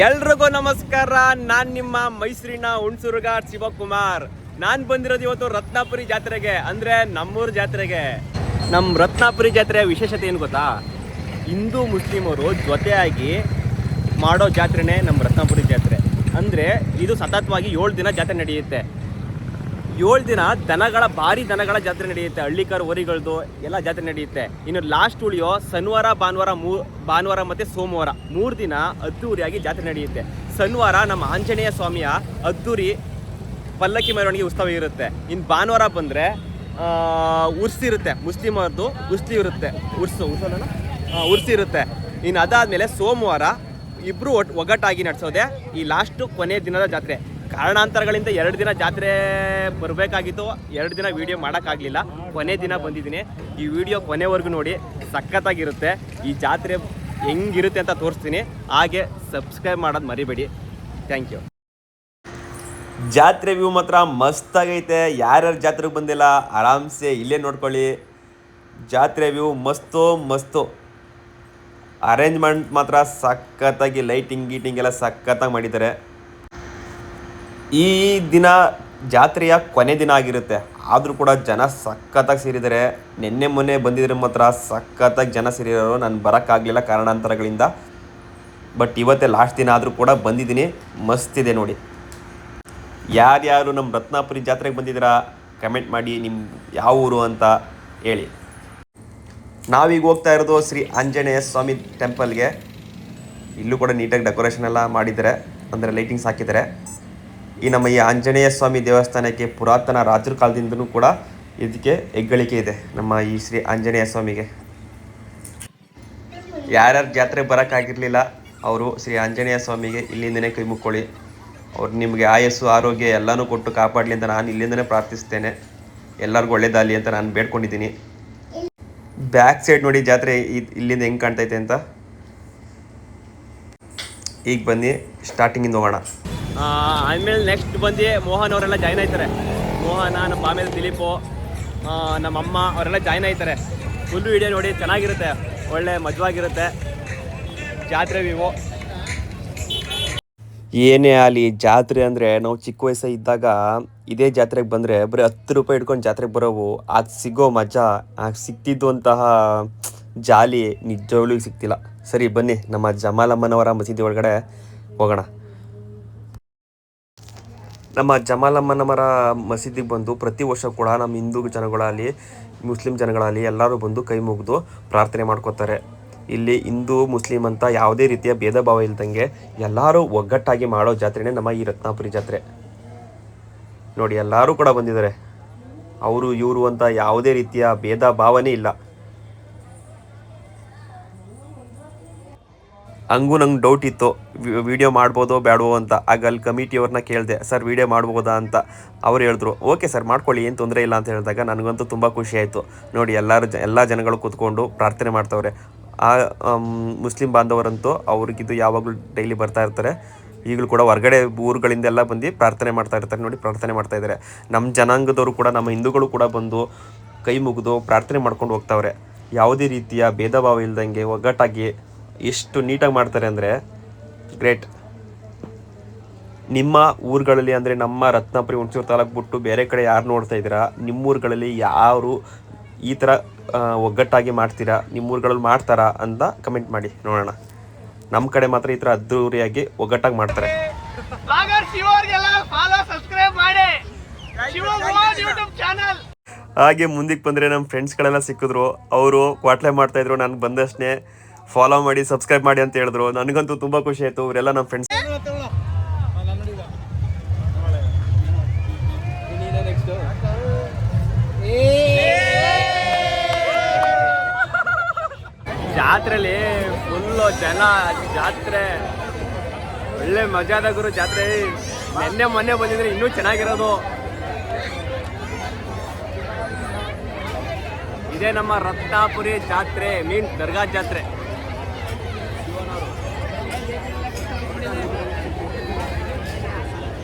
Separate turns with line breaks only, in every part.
ಎಲ್ರಿಗೂ ನಮಸ್ಕಾರ. ನಾನು ನಿಮ್ಮ ಮೈಸೂರಿನ ಹುಣಸೂರುಗಾರ್ ಶಿವಕುಮಾರ್. ನಾನು ಬಂದಿರೋದು ಇವತ್ತು ರತ್ನಾಪುರಿ ಜಾತ್ರೆಗೆ, ಅಂದರೆ ನಮ್ಮೂರು ಜಾತ್ರೆಗೆ. ನಮ್ಮ ರತ್ನಾಪುರಿ ಜಾತ್ರೆಯ ವಿಶೇಷತೆ ಏನು ಗೊತ್ತಾ? ಹಿಂದೂ ಮುಸ್ಲಿಮರು ಜೊತೆಯಾಗಿ ಮಾಡೋ ಜಾತ್ರೆನೇ ನಮ್ಮ ರತ್ನಾಪುರಿ ಜಾತ್ರೆ. ಅಂದರೆ ಇದು ಸತತವಾಗಿ 7 ದಿನ ಜಾತ್ರೆ ನಡೆಯುತ್ತೆ. 7 ದಿನ ಭಾರಿ ದನಗಳ ಜಾತ್ರೆ ನಡೆಯುತ್ತೆ. ಹಳ್ಳಿಕಾರು ಹೋರಿಗಳದ್ದು ಎಲ್ಲ ಜಾತ್ರೆ ನಡೆಯುತ್ತೆ. ಇನ್ನು ಲಾಸ್ಟ್ ಉಳಿಯೋ ಶನಿವಾರ ಭಾನುವಾರ ಮತ್ತು ಸೋಮವಾರ 3 ದಿನ ಅದ್ದೂರಿಯಾಗಿ ಜಾತ್ರೆ ನಡೆಯುತ್ತೆ. ಶನಿವಾರ ನಮ್ಮ ಆಂಜನೇಯ ಸ್ವಾಮಿಯ ಅದ್ದೂರಿ ಪಲ್ಲಕ್ಕಿ ಮೆರವಣಿಗೆ ಉತ್ಸವ ಇರುತ್ತೆ. ಇನ್ನು ಭಾನುವಾರ ಬಂದರೆ ಉರ್ಸಿ ಇರುತ್ತೆ, ಮುಸ್ಲಿಮರದ್ದು ಉರ್ಸಿ ಇರುತ್ತೆ, ಉರ್ಸಿ ಇರುತ್ತೆ. ಇನ್ನು ಅದಾದಮೇಲೆ ಸೋಮವಾರ ಇಬ್ಬರು ಒಗ್ಗಟ್ಟಾಗಿ ನಡೆಸೋದೆ ಈ ಲಾಸ್ಟು ಕೊನೆಯ ದಿನದ ಜಾತ್ರೆ. ಕಾರಣಾಂತರಗಳಿಂದ 2 ದಿನ ಜಾತ್ರೆ ಬರಬೇಕಾಗಿತ್ತು, 2 ದಿನ ವೀಡಿಯೋ ಮಾಡೋಕ್ಕಾಗಲಿಲ್ಲ. ಕೊನೆ ದಿನ ಬಂದಿದ್ದೀನಿ. ಈ ವಿಡಿಯೋ ಕೊನೆವರೆಗೂ ನೋಡಿ, ಸಖತ್ತಾಗಿರುತ್ತೆ. ಈ ಜಾತ್ರೆ ಹೆಂಗಿರುತ್ತೆ ಅಂತ ತೋರಿಸ್ತೀನಿ. ಹಾಗೆ ಸಬ್ಸ್ಕ್ರೈಬ್ ಮಾಡೋದು ಮರಿಬೇಡಿ. Thank you. ಜಾತ್ರೆ ವ್ಯೂ ಮಾತ್ರ ಮಸ್ತಾಗೈತೆ. ಯಾರ್ಯಾರು ಜಾತ್ರೆಗೆ ಬಂದಿಲ್ಲ ಆರಾಮ್ಸೆ ಇಲ್ಲೇ ನೋಡ್ಕೊಳ್ಳಿ. ಜಾತ್ರೆ ವ್ಯೂ ಮಸ್ತು. ಅರೇಂಜ್ಮೆಂಟ್ ಮಾತ್ರ ಸಖತ್ತಾಗಿ, ಲೈಟಿಂಗ್ ಎಲ್ಲ ಸಖತ್ತಾಗಿ ಮಾಡಿದ್ದಾರೆ. ಈ ದಿನ ಜಾತ್ರೆಯ ಕೊನೆ ದಿನ ಆಗಿರುತ್ತೆ, ಆದರೂ ಕೂಡ ಜನ ಸಖತ್ತಾಗಿ ಸೇರಿದ್ದಾರೆ. ಮೊನ್ನೆ ಬಂದಿದ್ರೆ ಮಾತ್ರ ಸಖತ್ತಾಗಿ ಜನ ಸೇರಿರೋರು. ನಾನು ಬರೋಕ್ಕಾಗಲಿಲ್ಲ ಕಾರಣಾಂತರಗಳಿಂದ. ಬಟ್ ಇವತ್ತೇ ಲಾಸ್ಟ್ ದಿನ ಆದರೂ ಕೂಡ ಬಂದಿದ್ದೀನಿ. ಮಸ್ತಿದೆ ನೋಡಿ. ಯಾರ್ಯಾರು ನಮ್ಮ ರತ್ನಾಪುರಿ ಜಾತ್ರೆಗೆ ಬಂದಿದ್ದೀರಾ ಕಮೆಂಟ್ ಮಾಡಿ, ನಿಮ್ಮ ಯಾವ ಊರು ಅಂತ ಹೇಳಿ. ನಾವೀಗ ಹೋಗ್ತಾ ಇರೋದು ಶ್ರೀ ಆಂಜನೇಯ ಸ್ವಾಮಿ ಟೆಂಪಲ್ಗೆ. ಇಲ್ಲೂ ಕೂಡ ನೀಟಾಗಿ ಡೆಕೋರೇಷನ್ ಎಲ್ಲ ಮಾಡಿದ್ದಾರೆ, ಅಂದರೆ ಲೈಟಿಂಗ್ಸ್ ಹಾಕಿದ್ದಾರೆ. ಈ ನಮ್ಮ ಈ ಆಂಜನೇಯ ಸ್ವಾಮಿ ದೇವಸ್ಥಾನಕ್ಕೆ ಪುರಾತನ ರಾಜರ ಕಾಲದಿಂದನೂ ಕೂಡ ಇದಕ್ಕೆ ಹೆಗ್ಗಳಿಕೆ ಇದೆ, ನಮ್ಮ ಈ ಶ್ರೀ ಆಂಜನೇಯ ಸ್ವಾಮಿಗೆ. ಯಾರ್ಯಾರು ಜಾತ್ರೆ ಬರೋಕ್ಕಾಗಿರಲಿಲ್ಲ ಅವರು ಶ್ರೀ ಆಂಜನೇಯ ಸ್ವಾಮಿಗೆ ಇಲ್ಲಿಂದನೇ ಕೈ ಮುಕ್ಕೊಳ್ಳಿ. ಅವ್ರು ನಿಮಗೆ ಆಯಸ್ಸು ಆರೋಗ್ಯ ಎಲ್ಲನೂ ಕೊಟ್ಟು ಕಾಪಾಡಲಿ ಅಂತ ನಾನು ಇಲ್ಲಿಂದನೇ ಪ್ರಾರ್ಥಿಸ್ತೇನೆ. ಎಲ್ಲರಿಗೂ ಒಳ್ಳೇದಾಗಲಿ ಅಂತ ನಾನು ಬೇಡ್ಕೊಂಡಿದ್ದೀನಿ. ಬ್ಯಾಕ್ ಸೈಡ್ ನೋಡಿ ಜಾತ್ರೆ ಇಲ್ಲಿಂದ ಹೆಂಗೆ ಕಾಣ್ತೈತೆ ಅಂತ. ಈಗ ಬನ್ನಿ ಸ್ಟಾರ್ಟಿಂಗಿಂದ ಹೋಗೋಣ. ಆಮೇಲೆ ನೆಕ್ಸ್ಟ್ ಬಂದು ಮೋಹನ್ ಅವರೆಲ್ಲ ಜಾಯ್ನ್ ಆಯ್ತಾರೆ. ಮೋಹನ, ನಮ್ಮ ಆಮೇಲೆ ದಿಲೀಪು, ನಮ್ಮಮ್ಮ ಅವರೆಲ್ಲ ಜಾಯ್ನ್ ಆಯ್ತಾರೆ. ಫುಲ್ ವಿಡಿಯೋ ನೋಡಿ, ಚೆನ್ನಾಗಿರುತ್ತೆ, ಒಳ್ಳೆ ಮಜವಾಗಿರುತ್ತೆ ಜಾತ್ರೆ ವ್ಯೂ. ಏನೇ ಆಗಲಿ ಜಾತ್ರೆ ಅಂದರೆ ನಾವು ಚಿಕ್ಕ ವಯಸ್ಸು ಇದ್ದಾಗ ಇದೇ ಜಾತ್ರೆಗೆ ಬಂದರೆ ಬರೀ 10 ರೂಪಾಯಿ ಇಟ್ಕೊಂಡು ಜಾತ್ರೆಗೆ ಬರೋವು. ಆಗ ಸಿಗೋ ಮಜಾ, ಆಗ ಸಿಗ್ತಿದ್ದಂತಹ ಜಾಲಿ ನಿಜವಾಗ್ಲೂ ಸಿಗ್ತಿಲ್ಲ. ಸರಿ ಬನ್ನಿ ನಮ್ಮ ಜಮಾಲಮ್ಮನವರ ಮಸೀದಿ ಒಳಗಡೆ ಹೋಗೋಣ. ನಮ್ಮ ಜಮಾಲಮ್ಮನವರ ಮಸೀದಿಗೆ ಬಂದು ಪ್ರತಿ ವರ್ಷ ಕೂಡ ನಮ್ಮ ಹಿಂದೂ ಜನಗಳಾಗಲಿ ಮುಸ್ಲಿಂ ಜನಗಳಾಗಲಿ ಎಲ್ಲರೂ ಬಂದು ಕೈ ಮುಗಿದು ಪ್ರಾರ್ಥನೆ ಮಾಡ್ಕೋತಾರೆ. ಇಲ್ಲಿ ಹಿಂದೂ ಮುಸ್ಲಿಂ ಅಂತ ಯಾವುದೇ ರೀತಿಯ ಭೇದ ಭಾವ ಇಲ್ದಂಗೆ ಎಲ್ಲರೂ ಒಗ್ಗಟ್ಟಾಗಿ ಮಾಡೋ ಜಾತ್ರೆನೇ ನಮ್ಮ ಈ ರತ್ನಾಪುರಿ ಜಾತ್ರೆ. ನೋಡಿ ಎಲ್ಲರೂ ಕೂಡ ಬಂದಿದ್ದಾರೆ. ಅವರು ಇವರು ಅಂತ ಯಾವುದೇ ರೀತಿಯ ಭೇದ ಭಾವನೆ ಇಲ್ಲ. ಹಂಗೂ ನಂಗೆ ಡೌಟ್ ಇತ್ತು, ವಿಡಿಯೋ ಮಾಡ್ಬೋದೋ ಬೇಡವೋ ಅಂತ. ಆಗ ಅಲ್ಲಿ ಕಮಿಟಿಯವ್ರನ್ನ ಕೇಳಿದೆ, ಸರ್ ವಿಡಿಯೋ ಮಾಡ್ಬೋದಾ ಅಂತ. ಅವ್ರು ಹೇಳಿದ್ರು ಓಕೆ ಸರ್ ಮಾಡ್ಕೊಳ್ಳಿ, ಏನು ತೊಂದರೆ ಇಲ್ಲ ಅಂತ ಹೇಳಿದಾಗ ನನಗಂತೂ ತುಂಬ ಖುಷಿ ಆಯಿತು. ನೋಡಿ ಎಲ್ಲ ಜನಗಳು ಕೂತ್ಕೊಂಡು ಪ್ರಾರ್ಥನೆ ಮಾಡ್ತವ್ರೆ. ಆ ಮುಸ್ಲಿಂ ಬಾಂಧವರಂತೂ ಅವ್ರಿಗಿದು ಯಾವಾಗಲೂ ಡೈಲಿ ಬರ್ತಾ ಇರ್ತಾರೆ. ಈಗಲೂ ಕೂಡ ಹೊರಗಡೆ ಊರುಗಳಿಂದೆಲ್ಲ ಬಂದು ಪ್ರಾರ್ಥನೆ ಮಾಡ್ತಾ ಇರ್ತಾರೆ. ನೋಡಿ ಪ್ರಾರ್ಥನೆ ಮಾಡ್ತಾ ಇದ್ದಾರೆ. ನಮ್ಮ ಜನಾಂಗದವರು ಕೂಡ, ನಮ್ಮ ಹಿಂದೂಗಳು ಕೂಡ ಬಂದು ಕೈ ಮುಗಿದು ಪ್ರಾರ್ಥನೆ ಮಾಡ್ಕೊಂಡು ಹೋಗ್ತಾವ್ರೆ. ಯಾವುದೇ ರೀತಿಯ ಭೇದ ಭಾವ ಇಲ್ದಂಗೆ ಒಗ್ಗಟ್ಟಾಗಿ ಎಷ್ಟು ನೀಟಾಗಿ ಮಾಡ್ತಾರೆ ಅಂದರೆ ಗ್ರೇಟ್. ನಿಮ್ಮ ಊರುಗಳಲ್ಲಿ ಅಂದರೆ ನಮ್ಮ ರತ್ನಾಪುರಿ ಹುಣಸೂರು ತಾಲೂಕು ಬಿಟ್ಟು ಬೇರೆ ಕಡೆ ಯಾರು ನೋಡ್ತಾ ಇದ್ದೀರಾ, ನಿಮ್ಮೂರುಗಳಲ್ಲಿ ಯಾರು ಈ ಥರ ಒಗ್ಗಟ್ಟಾಗಿ ಮಾಡ್ತೀರಾ, ನಿಮ್ಮೂರುಗಳಲ್ಲಿ ಮಾಡ್ತಾರಾ ಅಂತ ಕಮೆಂಟ್ ಮಾಡಿ ನೋಡೋಣ. ನಮ್ಮ ಕಡೆ ಮಾತ್ರ ಈ ಥರ ಅದ್ದೂರಿಯಾಗಿ ಒಗ್ಗಟ್ಟಾಗಿ ಮಾಡ್ತಾರೆ. ಹಾಗೆ ಮುಂದಕ್ಕೆ ಬಂದರೆ ನಮ್ಮ ಫ್ರೆಂಡ್ಸ್ಗಳೆಲ್ಲ ಸಿಕ್ಕಿದ್ರು. ಅವರು ಕ್ವಾಟ್ಲೆ ಮಾಡ್ತಾಯಿದ್ರು. ನನಗೆ ಬಂದಷ್ಟೇ ಫಾಲೋ ಮಾಡಿ ಸಬ್ಸ್ಕ್ರೈಬ್ ಮಾಡಿ ಅಂತ ಹೇಳಿದ್ರು. ನನಗಂತೂ ತುಂಬ ಖುಷಿ ಆಯಿತು. ಇವರೆಲ್ಲ ನಮ್ಮ ಫ್ರೆಂಡ್ಸ್. ಜಾತ್ರೆಲಿ ಫುಲ್ಲು ಜನ, ಜಾತ್ರೆ ಒಳ್ಳೆ ಮಜಾದ ಗುರು ಜಾತ್ರೆ. ಮೊನ್ನೆ ಬಂದಿದ್ರೆ ಇನ್ನೂ ಚೆನ್ನಾಗಿರೋದು. ಇದೇ ನಮ್ಮ ರತ್ನಾಪುರಿ ಜಾತ್ರೆ, ಮೀನ್ಸ್ ದರ್ಗಾ ಜಾತ್ರೆ.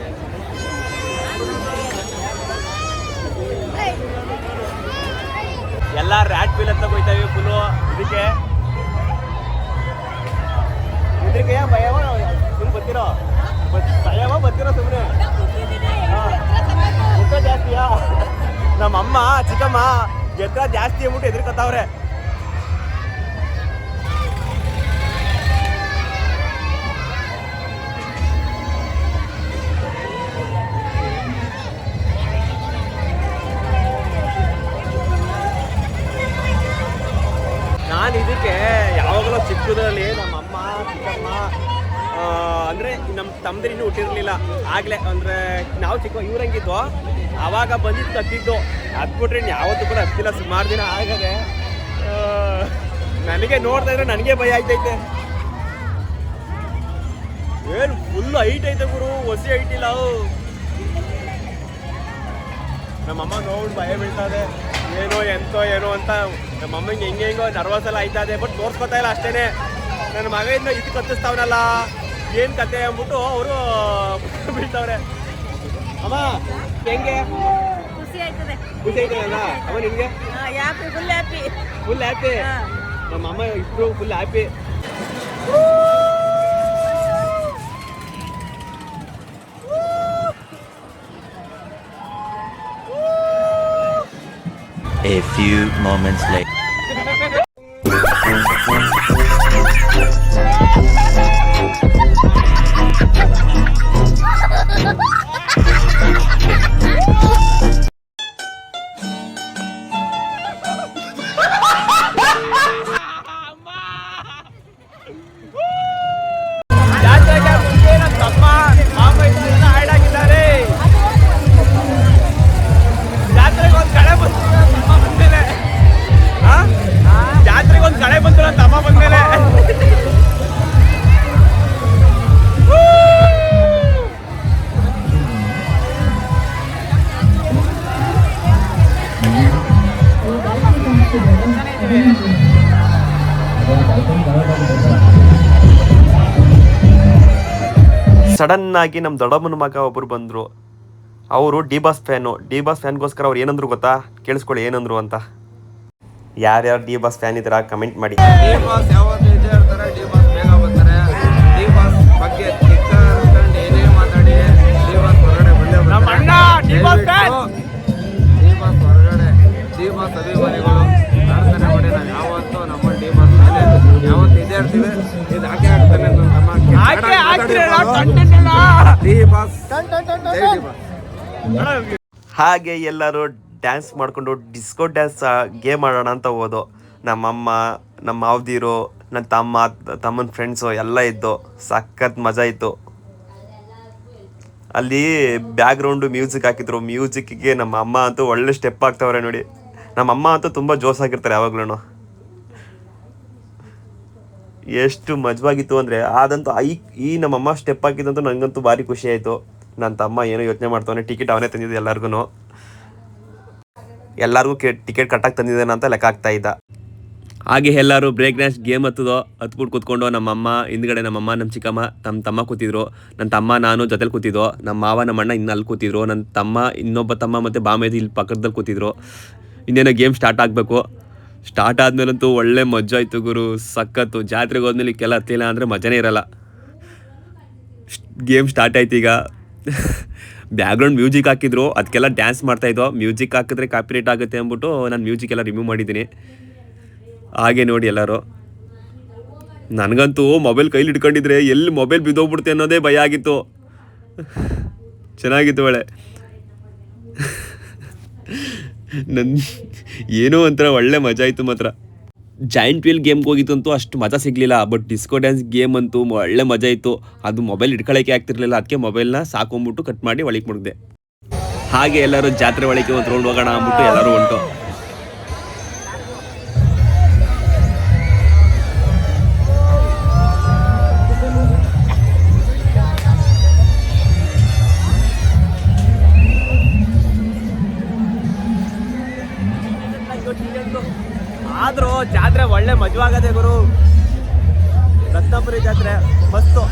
ಎಲ್ಲ ರ್ಯಾಟ್ ವೀಲ್ ಅಂತ ಹೋಗ್ತಾವೆ ಫುಲ್ಲು. ಇದಕ್ಕೆ ಭಯ ಫುಲ್ ಚಿಕ್ಕಮ್ಮ ಎತ್ತರ ಜಾಸ್ತಿ ಅಂದ್ಬಿಟ್ಟು ಎದುರ್ಕೊತಾವ್ರೆ. ನಾನು ಇದಕ್ಕೆ ಯಾವಾಗಲೂ ಚಿಕ್ಕದ್ರಲ್ಲಿ ನಮ್ಮಮ್ಮ ಚಿಕ್ಕಮ್ಮ ಅಂದರೆ ನಮ್ಮ ತಮ್ಮದಿರಿನ್ನೂ ಹುಟ್ಟಿರಲಿಲ್ಲ ಆಗಲೇ, ಅಂದರೆ ನಾವು ಚಿಕ್ಕ ಇವ್ರಂಗಿದ್ವು ಆವಾಗ ಬಂದಿದ್ದು ಕತ್ತಿದ್ದು. ಅದು ಬಿಟ್ರೆ ಯಾವತ್ತೂ ಕೂಡ ಹತ್ತಿಲ್ಲ, ಸುಮಾರು ದಿನ ಆಗದೆ. ನನಗೆ ನೋಡ್ತಾ ಇದ್ರೆ ನನಗೆ ಭಯ ಆಯ್ತೈತೆ. ಏನು ಫುಲ್ ಹೈಟ್ ಐತೆ ಗುರು, ಹೊಸಿ ಹೈಟ್ ಇಲ್ಲ. ನಮ್ಮಮ್ಮ ನೋಡಿ ಭಯ ಬೀಳ್ತದೆ, ಏನೋ ಎಂತೋ ಏನೋ ಅಂತ. ನಮ್ಮಮ್ಮಂಗೆ ಹೆಂಗೋ ನರ್ವಸ್ ಎಲ್ಲ ಆಯ್ತದೆ, ಬಟ್ ತೋರ್ಸ್ಕೊತಾ ಇಲ್ಲ ಅಷ್ಟೇನೆ. ನನ್ನ ಮಗದಿಂದ ಇದು ಕತ್ತಿಸ್ತಾವನಲ್ಲ, ಏನು ಕತೆ ಅಂದ್ಬಿಟ್ಟು ಅವರು ಬೀಳ್ತಾವ್ರೆ. ಅಮ್ಮ ಹೆಂಗೆ
ಖುಷಿ ಆಯ್ತದೆ?
ಖುಷಿ ಆಯ್ತದಲ್ಲ ಅಮ್ಮ ನಿಮ್ಗೆ?
Full happy.
Full happy. ನಮ್ಮ ಅಮ್ಮ ಇಬ್ರು full happy.
A few moments later.
Sudden ಆಗಿ ನಮ್ಮ ದೊಡ್ಡಮ್ಮನ ಮಗ ಒಬ್ಬರು ಬಂದರು. ಅವರು ಡಿ ಬಾಸ್ ಫ್ಯಾನ್ಗೋಸ್ಕರ ಅವ್ರು ಏನಂದ್ರು ಗೊತ್ತಾ? ಕೇಳಿಸ್ಕೊಳ್ಳಿ ಏನಂದ್ರು ಅಂತ. ಯಾರ್ಯಾರು ಡಿ ಬಾಸ್ ಫ್ಯಾನ್ ಇದ್ದೀರಾ ಕಮೆಂಟ್ ಮಾಡಿ. ಹಾಗೆ ಎಲ್ಲರೂ ಡ್ಯಾನ್ಸ್ ಮಾಡಿಕೊಂಡು ಡಿಸ್ಕೋ ಡ್ಯಾನ್ಸ್ ಗೇಮ್ ಆಡೋಣ ಅಂತ ಹೋದೋ. ನಮ್ಮಮ್ಮ, ನಮ್ಮ ಮಾವದಿರು, ನನ್ನ ತಮ್ಮನ ಫ್ರೆಂಡ್ಸು ಎಲ್ಲ ಇದ್ದು ಸಖತ್ ಮಜಾ ಇತ್ತು. ಅಲ್ಲಿ ಬ್ಯಾಕ್ಗ್ರೌಂಡು ಮ್ಯೂಸಿಕ್ ಹಾಕಿದ್ರು. ಮ್ಯೂಸಿಕ್ಗೆ ನಮ್ಮ ಅಮ್ಮ ಅಂತೂ ಒಳ್ಳೆ ಸ್ಟೆಪ್ ಆಗ್ತಾವ್ರೆ ನೋಡಿ. ನಮ್ಮಮ್ಮ ಅಂತೂ ತುಂಬ ಜೋಸಾಗಿರ್ತಾರೆ ಯಾವಾಗ್ಲೂ. ಎಷ್ಟು ಮಜವಾಗಿತ್ತು ಅಂದರೆ ಅದಂತೂ ಈ ನಮ್ಮಮ್ಮ ಸ್ಟೆಪ್ ಹಾಕಿದಂತೂ ನನಗಂತೂ ಭಾರಿ ಖುಷಿ ಆಯಿತು. ನನ್ನ ತಮ್ಮ ಏನೋ ಯೋಚನೆ ಮಾಡ್ತಾನೆ, ಟಿಕೆಟ್ ಅವನೇ ತಂದಿದ್ದೆ ಎಲ್ಲರಿಗೂ ಟಿಕೆಟ್ ಕಟ್ಟಾಗಿ ತಂದಿದ್ದಾನೆ ಅಂತ ಲೆಕ್ಕ ಆಗ್ತಾ ಇದ್ದ. ಹಾಗೆ ಎಲ್ಲರೂ ಬ್ರೇಕ್ ಡ್ಯಾನ್ಸ್ ಗೇಮ್ ಹತ್ಬಿಟ್ಟು ಕೂತ್ಕೊಂಡು ನಮ್ಮಮ್ಮ ಹಿಂದ್ಗಡೆ, ನಮ್ಮಮ್ಮ ನಮ್ಮ ಚಿಕ್ಕಮ್ಮ ನಮ್ಮ ತಮ್ಮ ಕೂತಿದ್ರು. ನನ್ನ ತಮ್ಮ ನಾನು ಜೊತೆಲಿ ಕೂತಿದ್ದೋ. ನಮ್ಮ ಮಾವ ನಮ್ಮ ಅಣ್ಣ ಇನ್ನು ಅಲ್ಲಿ ಕೂತಿದ್ರು. ನನ್ನ ತಮ್ಮ ಇನ್ನೊಬ್ಬ ತಮ್ಮ ಮತ್ತು ಬಾಮೇದಿ ಇಲ್ಲಿ ಪಕ್ಕದಲ್ಲಿ ಕೂತಿದ್ರು. ಇನ್ನೇನೋ ಗೇಮ್ ಸ್ಟಾರ್ಟ್ ಆಗಬೇಕು. ಸ್ಟಾರ್ಟ್ ಆದಮೇಲಂತೂ ಒಳ್ಳೆ ಮಜಾ ಆಯಿತು ಗುರು, ಸಖತ್ತು. ಜಾತ್ರೆಗೆ ಹೋದ್ಮೇಲೆ ಕೆಲ ಹತ್ತಿಲ್ಲ ಅಂದರೆ ಮಜಾನೇ ಇರಲ್ಲ. ಗೇಮ್ ಸ್ಟಾರ್ಟ್ ಆಯ್ತು. ಈಗ ಬ್ಯಾಕ್ಗ್ರೌಂಡ್ ಮ್ಯೂಸಿಕ್ ಹಾಕಿದ್ರು, ಅದಕ್ಕೆಲ್ಲ ಡ್ಯಾನ್ಸ್ ಮಾಡ್ತಾಯಿದ್ದೋ. ಮ್ಯೂಸಿಕ್ ಹಾಕಿದ್ರೆ ಕಾಪಿರೇಟ್ ಆಗುತ್ತೆ ಅಂದ್ಬಿಟ್ಟು ನಾನು ಮ್ಯೂಸಿಕ್ ಎಲ್ಲ ರಿಮೂವ್ ಮಾಡಿದ್ದೀನಿ. ಹಾಗೆ ನೋಡಿ ಎಲ್ಲರೂ. ನನಗಂತೂ ಮೊಬೈಲ್ ಕೈಲಿ ಇಟ್ಕೊಂಡಿದ್ರೆ ಎಲ್ಲಿ ಮೊಬೈಲ್ ಬಿದ್ದೋಗ್ಬಿಡುತ್ತೆ ಅನ್ನೋದೇ ಭಯ ಆಗಿತ್ತು. ಚೆನ್ನಾಗಿತ್ತು ಒಳ್ಳೆ. ಏನೋ ಒಂಥರ ಒಳ್ಳೆ ಮಜಾ ಇತ್ತು ಮಾತ್ರ. ಜಾಯಿಂಟ್ ವೀಲ್ ಗೇಮ್ಗೆ ಹೋಗಿತ್ತಂತೂ ಅಷ್ಟು ಮಜಾ ಸಿಗಲಿಲ್ಲ. ಬಟ್ ಡಿಸ್ಕೋ ಡ್ಯಾನ್ಸ್ ಗೇಮ್ ಅಂತೂ ಒಳ್ಳೆ ಮಜಾ ಇತ್ತು. ಅದು ಮೊಬೈಲ್ ಇಟ್ಕೊಳ್ಳೋಕ್ಕೆ ಆಗ್ತಿರ್ಲಿಲ್ಲ, ಅದಕ್ಕೆ ಮೊಬೈಲ್ನ ಸಾಕೊಂಬಿಟ್ಟು ಕಟ್ ಮಾಡಿ ಒಳಗೆ ಮುಡಿದೆ. ಹಾಗೆ ಎಲ್ಲರೂ ಜಾತ್ರೆ ಒಳಗೆ ಒಂದು ರೌಂಡ್ ಹೋಗೋಣ ಅಂದ್ಬಿಟ್ಟು ಎಲ್ಲರೂ ಹೊಂಟು. ಆದರೂ ಜಾತ್ರೆ ಒಳ್ಳೆ ಮಜವಾಗದೆ ಗುರು. ರತ್ನಾಪುರಿ ಜಾತ್ರೆ ಮಸ್ತು.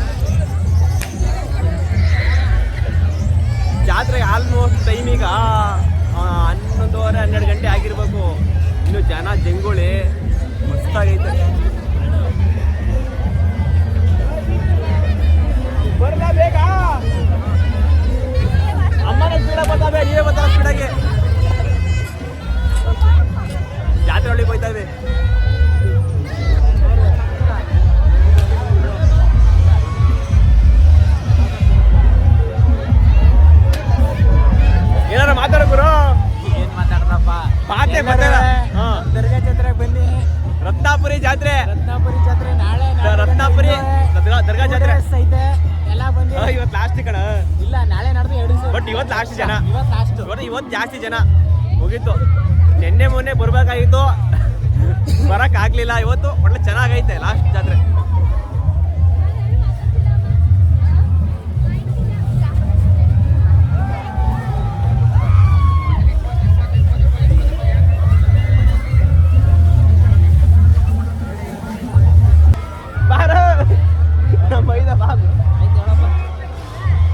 ಜಾತ್ರೆಗೆ ಆಲ್ಮೋಸ್ಟ್ ಟೈಮೀಗ 11:30 12 ಗಂಟೆ ಆಗಿರ್ಬೇಕು. ಇನ್ನು ಜನ ಜಂಗುಳಿ ಮಸ್ತಾಗೈತೆ. ಬರ್ಲಾ ಬೇಗ, ಅಮ್ಮನ ಸ್ಪೀಡ ಬರ್ತಾವೆ, ನೀವೇ ಬರ್ತಾರ ಸ್ಪೀಡಾಗಿ. ಇವತ್ತು ಜಾಸ್ತಿ ಜನ ಮುಗೀತು. ನಿನ್ನೆ ಮೊನ್ನೆ ಬರ್ಬೇಕಾಗಿತ್ತು, ಬರೋಕ್ಕಾಗಲಿಲ್ಲ. ಇವತ್ತು ಒಳ್ಳೆ ಚೆನ್ನಾಗೈತೆ ಲಾಸ್ಟ್ ಜಾತ್ರೆ.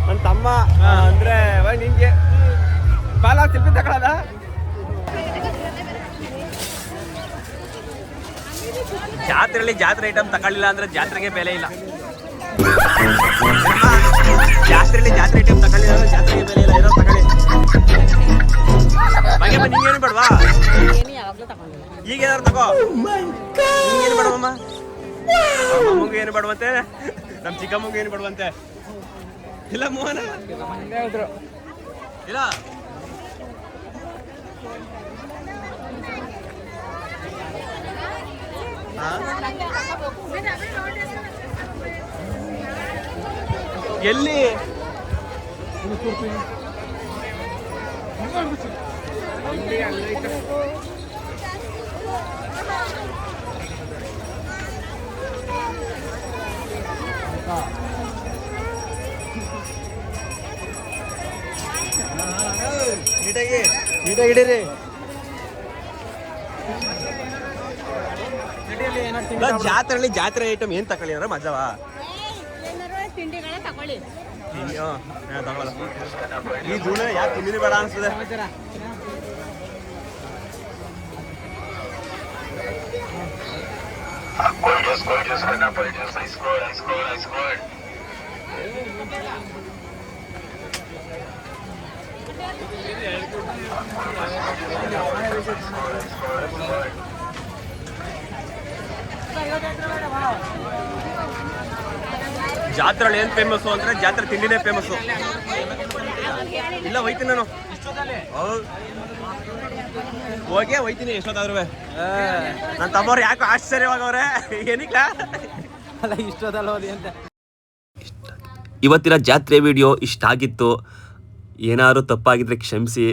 ನನ್ನ ತಮ್ಮ ಅಂದ್ರೆ ನಿಂಗೆ ಬಾಲ ಸಿಲ್ಪಿ ತಗೊಳ್ಳೋದ. ಜಾತ್ರೆಯಲ್ಲಿ ಜಾತ್ರೆ ಐಟಮ್ ತಗೊಳ್ಳಿಲ್ಲ ಅಂದ್ರೆ ಜಾತ್ರೆಗೆ ಬೆಲೆ ಇಲ್ಲ. ಜಾತ್ರೆಯಲ್ಲಿ ಜಾತ್ರೆ ಐಟಮ್ ತಗೊಳ್ಳಿಲ್ಲ ಅಂದ್ರೆ ಜಾತ್ರೆಗೆ ಬೆಲೆ ಇಲ್ಲ. ಇರೋ ತಗೊಳ್ಳಿ. ಮಂಗಮ್ಮ ನಿಂಗೇನು ಬೇಡವಾ? ಈಗ ಏನಾದ್ರು ತಗೋ. ನಿಂಗೇನು ಬೇಡವಮ್ಮ? ಅಮ್ಮಂಗೆ ಏನು ಬೇಡವಂತೆ, ನಮ್ಮ ಚಿಕ್ಕಮ್ಮಂಗೆ ಏನು ಬೇಡವಂತೆ. ಇಲ್ಲ ಮೋಹನ ಇಲ್ಲ. ಎಲ್ಲಿ ನೀಟಾಗಿ ಹಿಡೀರಿ. ಜಾತ್ರೆಯಲ್ಲಿ ಜಾತ್ರೆ ಐಟಮ್ ಏನ್ ತಕೊಳ್ಳಿ ಅಂದ್ರೆ ಮಜವಾ.
ತಿಂಡಿಗಳ ತಗೊಳ್ಳಿ.
ತಗೊಳ್ಳಲ್ಲ ಈ ಜೂನ ಯಾಕೆ ತಿಂದಿನಿ ಬೇಡ ಅನ್ಸ್ತದೆ. ಜಾತ್ರೆಯಲ್ಲಿ ಏನ್ ಫೇಮಸ್ಸು ಅಂದ್ರೆ ಜಾತ್ರೆ ತಿಂಡಿನೇ ಫೇಮಸ್ಸು. ಇಲ್ಲ ಹೋಯ್ತೀನಿ ನಾನು, ಹೋಯ್ತೀನಿ ಎಷ್ಟೊತ್ತಾದ್ರು. ನನ್ನ ತಮ್ಮವ್ರು ಯಾಕೋ ಆಶ್ಚರ್ಯವಾಗವ್ರೆ, ಏನಿಲ್ಲ ಅಲ್ಲ ಇಷ್ಟೊತ್ತಲ್ಲ ಹೋದಿ ಅಂತ. ಇವತ್ತಿನ ಜಾತ್ರೆ ವಿಡಿಯೋ ಇಷ್ಟ ಆಗಿತ್ತು. ಏನಾದ್ರು ತಪ್ಪಾಗಿದ್ರೆ ಕ್ಷಮಿಸಿ.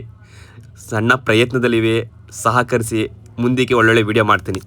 ಸಣ್ಣ ಪ್ರಯತ್ನದಲ್ಲಿವೆ, ಸಹಕರಿಸಿ. ಮುಂದಕ್ಕೆ ಒಳ್ಳೊಳ್ಳೆ ವಿಡಿಯೋ ಮಾಡ್ತೀನಿ.